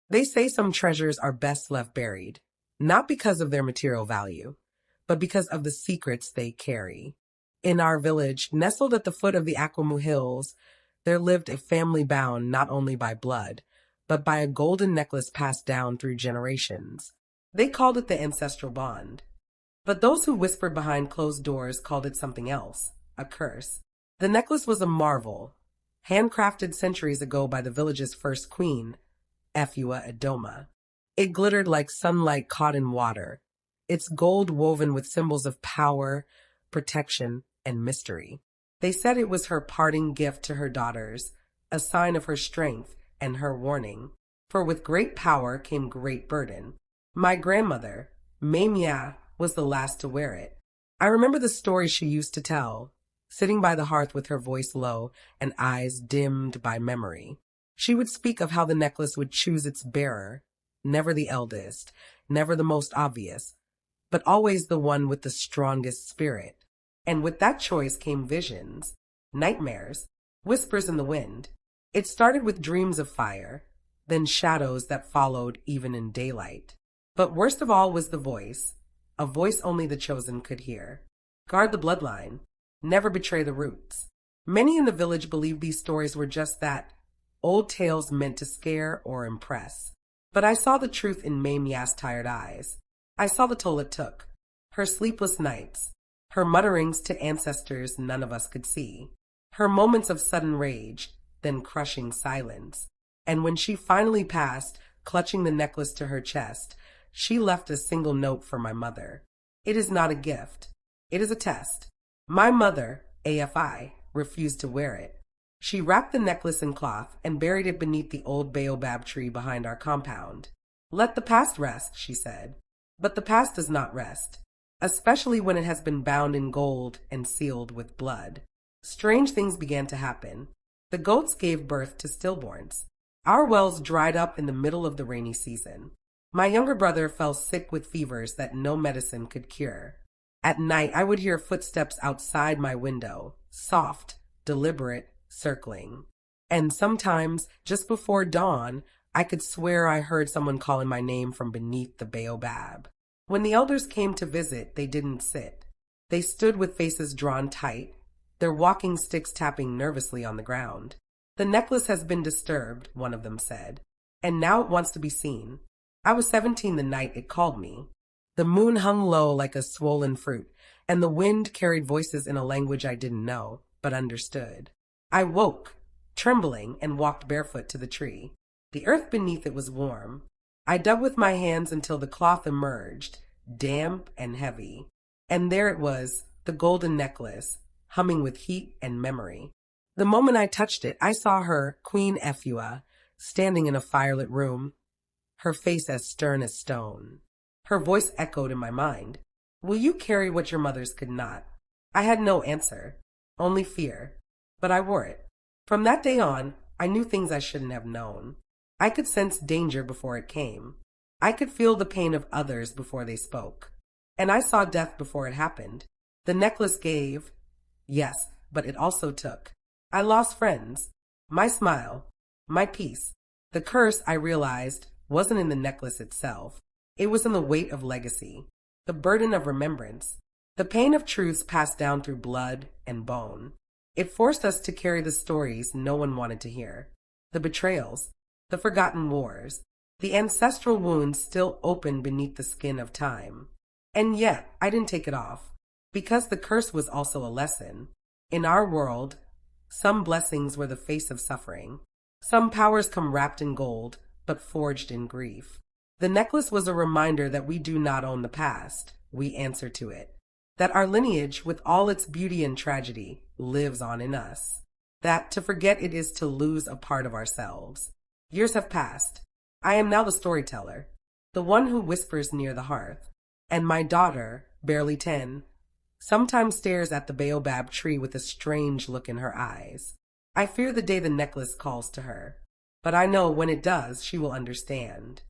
They say some treasures are best left buried, not because of their material value, but because of the secrets they carry. In our village, nestled at the foot of the Akwamu Hills, there lived a family bound not only by blood, but by a golden necklace passed down through generations. They called it the ancestral bond. But those who whispered behind closed doors called it something else, a curse. The necklace was a marvel, handcrafted centuries ago by the village's first queen, Efua Adoma. It glittered like sunlight caught in water, its gold woven with symbols of power, protection, and mystery. They said it was her parting gift to her daughters, a sign of her strength and her warning. For with great power came great burden. My grandmother, Mamia, was the last to wear it. I remember the story she used to tell, sitting by the hearth with her voice low and eyes dimmed by memory. She would speak of how the necklace would choose its bearer, never the eldest, never the most obvious, but always the one with the strongest spirit. And with that choice came visions, nightmares, whispers in the wind. It started with dreams of fire, then shadows that followed even in daylight. But worst of all was the voice, a voice only the chosen could hear. Guard the bloodline, never betray the roots. Many in the village believed these stories were just that, old tales meant to scare or impress. But I saw the truth in Mamia's tired eyes. I saw the toll it took, her sleepless nights, her mutterings to ancestors none of us could see, her moments of sudden rage, then crushing silence. And when she finally passed, clutching the necklace to her chest, she left a single note for my mother. It is not a gift. It is a test. My mother, AFI, refused to wear it. She wrapped the necklace in cloth and buried it beneath the old Baobab tree behind our compound. Let the past rest, she said. But the past does not rest, especially when it has been bound in gold and sealed with blood. Strange things began to happen. The goats gave birth to stillborns. Our wells dried up in the middle of the rainy season. My younger brother fell sick with fevers that no medicine could cure. At night, I would hear footsteps outside my window, soft, deliberate, circling. And sometimes, just before dawn, I could swear I heard someone calling my name from beneath the Baobab. When the elders came to visit, they didn't sit. They stood with faces drawn tight, their walking sticks tapping nervously on the ground. The necklace has been disturbed, one of them said, and now it wants to be seen. I was 17 the night it called me. The moon hung low like a swollen fruit, and the wind carried voices in a language I didn't know, but understood. I woke, trembling, and walked barefoot to the tree. The earth beneath it was warm. I dug with my hands until the cloth emerged, damp and heavy. And there it was, the golden necklace, humming with heat and memory. The moment I touched it, I saw her, Queen Efua, standing in a firelit room, her face as stern as stone. Her voice echoed in my mind. Will you carry what your mothers could not? I had no answer, only fear, but I wore it. From that day on, I knew things I shouldn't have known. I could sense danger before it came. I could feel the pain of others before they spoke. And I saw death before it happened. The necklace gave, yes, but it also took. I lost friends, my smile, my peace. The curse, I realized, wasn't in the necklace itself. It was in the weight of legacy, the burden of remembrance, the pain of truths passed down through blood and bone. It forced us to carry the stories no one wanted to hear, the betrayals, the forgotten wars, the ancestral wounds still open beneath the skin of time. And yet, I didn't take it off, because the curse was also a lesson. In our world, some blessings were the face of suffering. Some powers come wrapped in gold, but forged in grief. The necklace was a reminder that we do not own the past, we answer to it. That our lineage, with all its beauty and tragedy, lives on in us. That to forget it is to lose a part of ourselves. Years have passed. I am now the storyteller, the one who whispers near the hearth. And my daughter, barely 10, sometimes stares at the Baobab tree with a strange look in her eyes. I fear the day the necklace calls to her, but I know when it does, she will understand.